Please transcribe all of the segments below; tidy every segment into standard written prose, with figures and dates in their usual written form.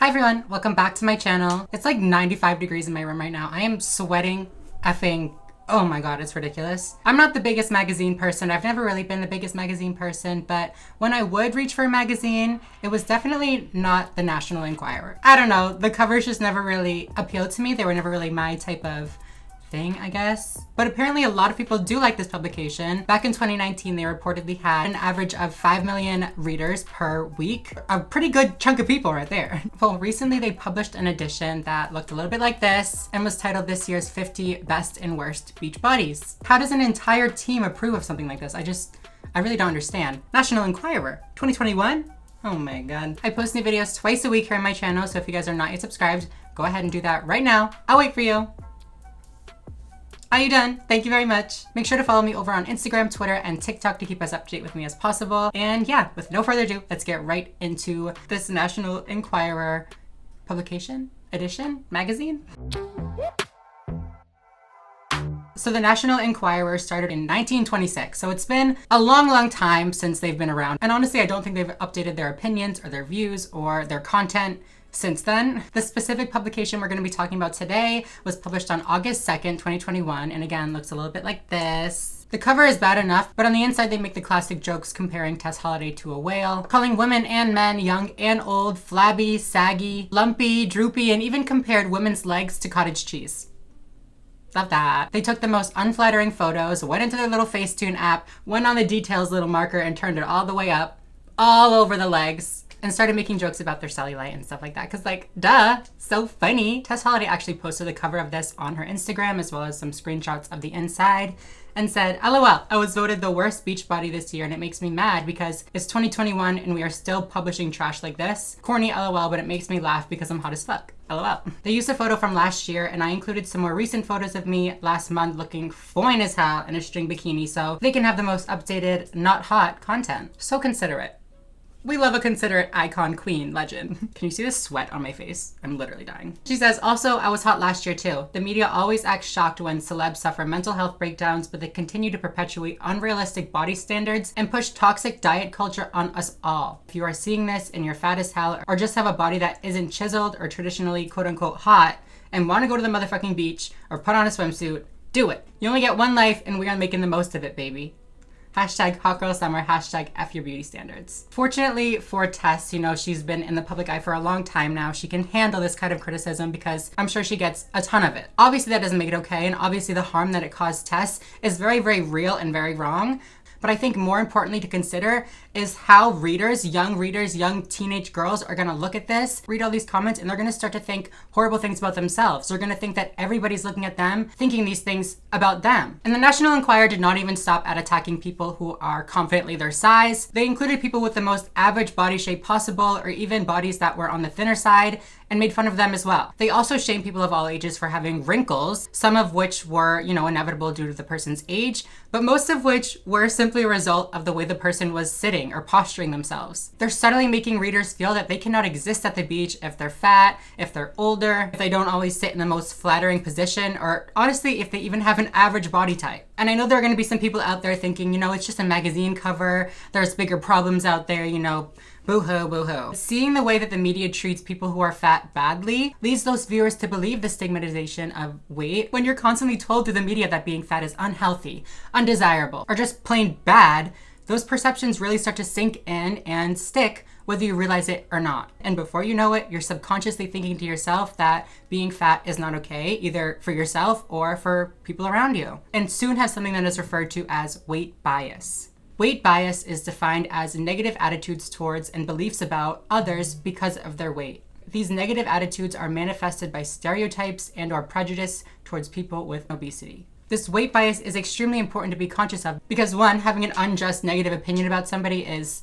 Hi everyone, welcome back to my channel. It's like 95 degrees in my room right now. I am sweating effing, oh my god, it's ridiculous. I'm not the biggest magazine person. I've never really been the biggest magazine person, but when I would reach for a magazine, it was definitely not the National Enquirer. I don't know, the covers just never really appealed to me. They were never really my type of thing, I guess. But apparently a lot of people do like this publication. Back in 2019, they reportedly had an average of 5 million readers per week. A pretty good chunk of people right there. Well, recently they published an edition that looked a little bit like this and was titled this year's 50 Best and Worst Beach Bodies. How does an entire team approve of something like this? I really don't understand. National Enquirer, 2021? Oh my god. I post new videos twice a week here on my channel, so if you guys are not yet subscribed, go ahead and do that right now. I'll wait for you. Are you done? Thank you very much. Make sure to follow me over on Instagram, Twitter, and TikTok to keep us up to date with me as possible. And yeah, with no further ado, let's get right into this National Enquirer publication, edition, magazine. So the National Enquirer started in 1926. So it's been a long, long time since they've been around. And honestly, I don't think they've updated their opinions or their views or their content since then. The specific publication we're going to be talking about today was published on August 2nd, 2021, and again looks a little bit like this. The cover is bad enough, but on the inside they make the classic jokes comparing Tess Holliday to a whale, calling women and men, young and old, flabby, saggy, lumpy, droopy, and even compared women's legs to cottage cheese. Love that. They took the most unflattering photos, went into their little Facetune app, went on the details little marker and turned it all the way up, all over the legs, and started making jokes about their cellulite and stuff like that. Cause like, duh, so funny. Tess Holliday actually posted the cover of this on her Instagram as well as some screenshots of the inside and said, LOL, I was voted the worst beach body this year and it makes me mad because it's 2021 and we are still publishing trash like this. Corny LOL, but it makes me laugh because I'm hot as fuck. LOL. They used a photo from last year and I included some more recent photos of me last month looking fine as hell in a string bikini so they can have the most updated, not hot content. So considerate. We love a considerate icon, queen, legend. Can you see the sweat on my face? I'm literally dying. She says, also, I was hot last year too. The media always acts shocked when celebs suffer mental health breakdowns, but they continue to perpetuate unrealistic body standards and push toxic diet culture on us all. If you are seeing this and you're fat as hell or just have a body that isn't chiseled or traditionally quote unquote hot and want to go to the motherfucking beach or put on a swimsuit, do it. You only get one life and we are making the most of it, baby. Hashtag hot girl summer, hashtag F your beauty standards. Fortunately for Tess, she's been in the public eye for a long time now. She can handle this kind of criticism because I'm sure she gets a ton of it. Obviously that doesn't make it okay, and obviously the harm that it caused Tess is very, very real and very wrong. But I think more importantly to consider is how readers, young teenage girls are gonna look at this, read all these comments, and they're gonna start to think horrible things about themselves. They're gonna think that everybody's looking at them, thinking these things about them. And the National Enquirer did not even stop at attacking people who are confidently their size. They included people with the most average body shape possible, or even bodies that were on the thinner side, and made fun of them as well. They also shamed people of all ages for having wrinkles, some of which were, inevitable due to the person's age, but most of which were simply a result of the way the person was sitting or posturing themselves. They're subtly making readers feel that they cannot exist at the beach if they're fat, if they're older, if they don't always sit in the most flattering position, or honestly, if they even have an average body type. And I know there are gonna be some people out there thinking, it's just a magazine cover, there's bigger problems out there, boo-hoo, boo-hoo. Seeing the way that the media treats people who are fat badly leads those viewers to believe the stigmatization of weight when you're constantly told through the media that being fat is unhealthy, undesirable, or just plain bad. Those perceptions really start to sink in and stick whether you realize it or not. And before you know it, you're subconsciously thinking to yourself that being fat is not okay, either for yourself or for people around you. And soon have something that is referred to as weight bias. Weight bias is defined as negative attitudes towards and beliefs about others because of their weight. These negative attitudes are manifested by stereotypes and or prejudice towards people with obesity. This weight bias is extremely important to be conscious of because one, having an unjust negative opinion about somebody is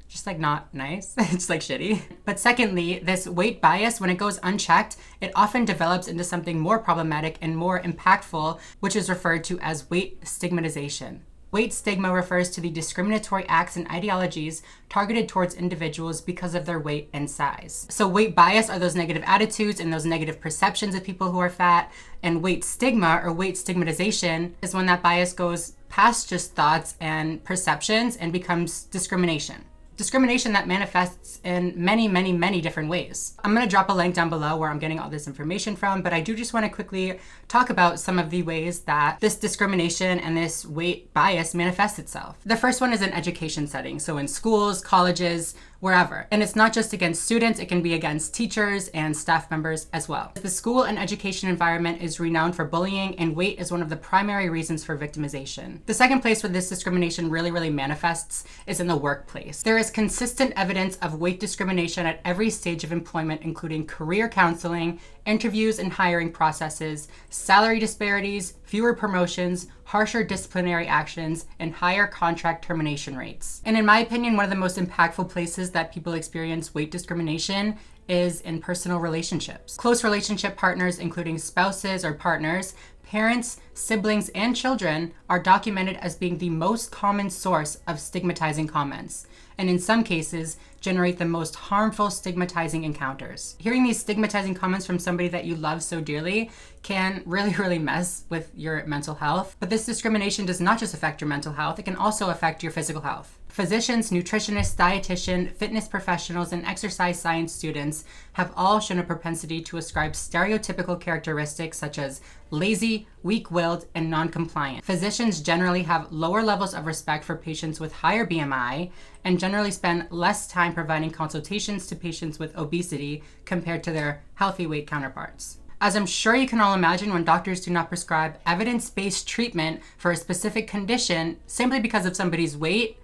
just not nice. It's shitty. But secondly, this weight bias, when it goes unchecked, it often develops into something more problematic and more impactful, which is referred to as weight stigmatization. Weight stigma refers to the discriminatory acts and ideologies targeted towards individuals because of their weight and size. So weight bias are those negative attitudes and those negative perceptions of people who are fat, and weight stigma or weight stigmatization is when that bias goes past just thoughts and perceptions and becomes discrimination. discrimination that manifests in many, many, many different ways. I'm going to drop a link down below where I'm getting all this information from, but I do just want to quickly talk about some of the ways that this discrimination and this weight bias manifests itself. The first one is in education settings, so in schools, colleges, wherever. And it's not just against students, it can be against teachers and staff members as well. The school and education environment is renowned for bullying, and weight is one of the primary reasons for victimization. The second place where this discrimination really manifests is in the workplace. There is consistent evidence of weight discrimination at every stage of employment, including career counseling, interviews and hiring processes, salary disparities, fewer promotions, harsher disciplinary actions, and higher contract termination rates. And in my opinion, one of the most impactful places that people experience weight discrimination is in personal relationships. Close relationship partners, including spouses or partners, parents, siblings, and children, are documented as being the most common source of stigmatizing comments, and in some cases, generate the most harmful stigmatizing encounters. Hearing these stigmatizing comments from somebody that you love so dearly can really mess with your mental health. But this discrimination does not just affect your mental health, it can also affect your physical health. Physicians, nutritionists, dietitians, fitness professionals, and exercise science students have all shown a propensity to ascribe stereotypical characteristics such as lazy, weak-willed, and non-compliant. Physicians generally have lower levels of respect for patients with higher BMI and generally spend less time providing consultations to patients with obesity compared to their healthy weight counterparts. As I'm sure you can all imagine, when doctors do not prescribe evidence-based treatment for a specific condition simply because of somebody's weight,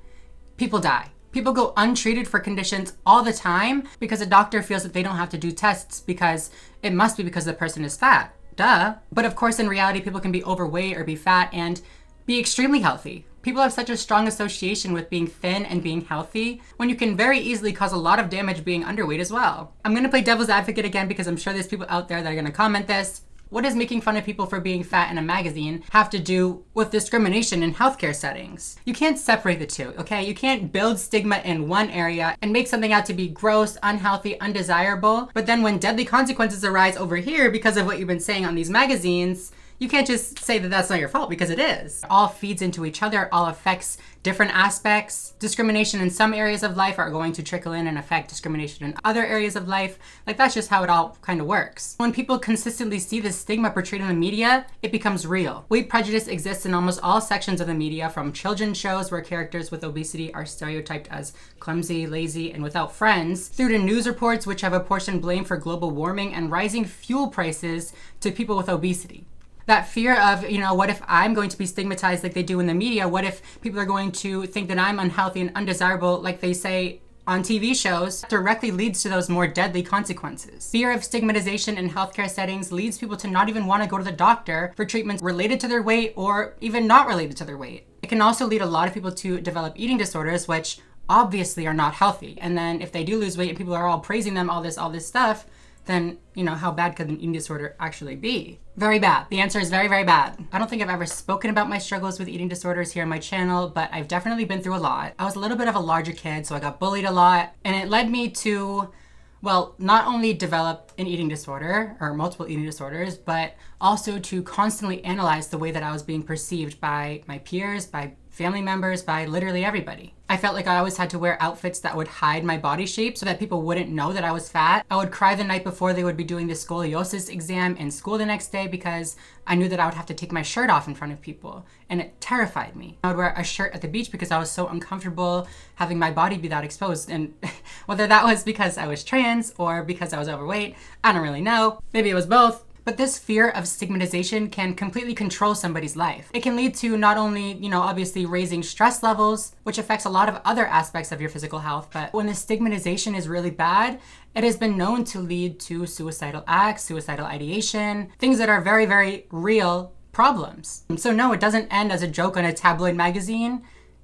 people die. People go untreated for conditions all the time because a doctor feels that they don't have to do tests because it must be because the person is fat. Duh. But of course, in reality, people can be overweight or be fat and be extremely healthy. People have such a strong association with being thin and being healthy when you can very easily cause a lot of damage being underweight as well. I'm going to play devil's advocate again because I'm sure there's people out there that are going to comment this. What does making fun of people for being fat in a magazine have to do with discrimination in healthcare settings? You can't separate the two, okay? You can't build stigma in one area and make something out to be gross, unhealthy, undesirable, but then when deadly consequences arise over here because of what you've been saying on these magazines, you can't just say that that's not your fault, because it is. It all feeds into each other, it all affects different aspects. Discrimination in some areas of life are going to trickle in and affect discrimination in other areas of life. Like, that's just how it all kind of works. When people consistently see this stigma portrayed in the media, it becomes real. Weight prejudice exists in almost all sections of the media, from children's shows where characters with obesity are stereotyped as clumsy, lazy, and without friends, through to news reports which have apportioned blame for global warming and rising fuel prices to people with obesity. That fear of, what if I'm going to be stigmatized like they do in the media? What if people are going to think that I'm unhealthy and undesirable like they say on TV shows? Directly leads to those more deadly consequences. Fear of stigmatization in healthcare settings leads people to not even want to go to the doctor for treatments related to their weight or even not related to their weight. It can also lead a lot of people to develop eating disorders, which obviously are not healthy. And then if they do lose weight and people are all praising them, all this stuff, then, how bad could an eating disorder actually be? Very bad. The answer is very bad. I don't think I've ever spoken about my struggles with eating disorders here on my channel, but I've definitely been through a lot. I was a little bit of a larger kid, so I got bullied a lot, and it led me to, not only develop an eating disorder or multiple eating disorders, but also to constantly analyze the way that I was being perceived by my peers, by family members, by literally everybody. I felt like I always had to wear outfits that would hide my body shape so that people wouldn't know that I was fat. I would cry the night before they would be doing the scoliosis exam in school the next day because I knew that I would have to take my shirt off in front of people, and it terrified me. I would wear a shirt at the beach because I was so uncomfortable having my body be that exposed, and whether that was because I was trans or because I was overweight, I don't really know. Maybe it was both. But this fear of stigmatization can completely control somebody's life. It can lead to not only, obviously raising stress levels, which affects a lot of other aspects of your physical health, but when the stigmatization is really bad, it has been known to lead to suicidal acts, suicidal ideation, things that are very real problems. So no, it doesn't end as a joke on a tabloid magazine.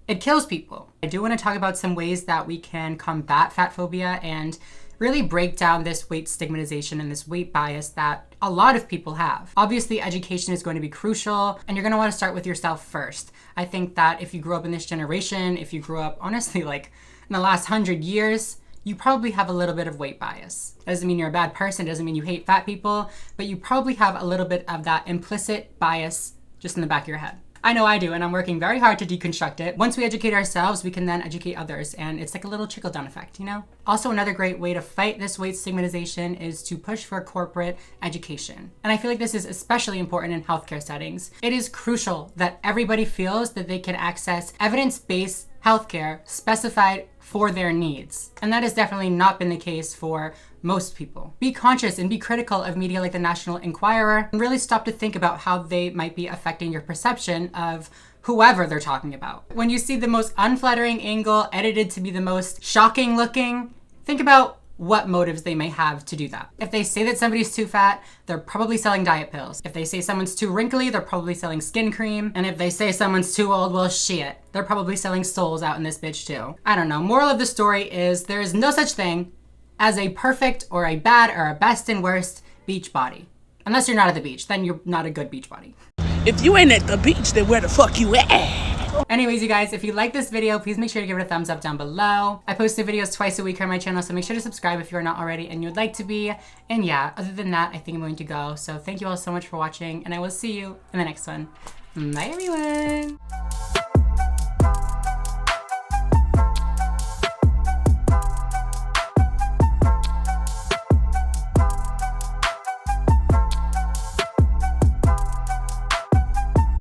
It kills people. I do want to talk about some ways that we can combat fat phobia and really break down this weight stigmatization and this weight bias that a lot of people have. Obviously, education is going to be crucial, and you're going to want to start with yourself first. I think that if you grew up in this generation, if you grew up, honestly, like in the last 100 years, you probably have a little bit of weight bias. That doesn't mean you're a bad person, doesn't mean you hate fat people, but you probably have a little bit of that implicit bias just in the back of your head. I know I do, and I'm working very hard to deconstruct it. Once we educate ourselves, we can then educate others, and it's like a little trickle-down effect, you know? Also, another great way to fight this weight stigmatization is to push for corporate education. And I feel like this is especially important in healthcare settings. It is crucial that everybody feels that they can access evidence-based healthcare specified for their needs. And that has definitely not been the case for most people. Be conscious and be critical of media like the National Enquirer, and really stop to think about how they might be affecting your perception of whoever they're talking about. When you see the most unflattering angle edited to be the most shocking looking, think about what motives they may have to do that. If they say that somebody's too fat, they're probably selling diet pills. If they say someone's too wrinkly, they're probably selling skin cream. And if they say someone's too old, well shit, they're probably selling souls out in this bitch too. I don't know. Moral of the story is there is no such thing as a perfect or a bad or a best and worst beach body. Unless you're not at the beach, then you're not a good beach body. If you ain't at the beach, then where the fuck you at? Anyways, you guys, if you like this video, please make sure to give it a thumbs up down below. I post videos twice a week on my channel, so make sure to subscribe if you're not already and you'd like to be. And yeah, other than that, I think I'm going to go. So thank you all so much for watching, and I will see you in the next one. Bye, everyone.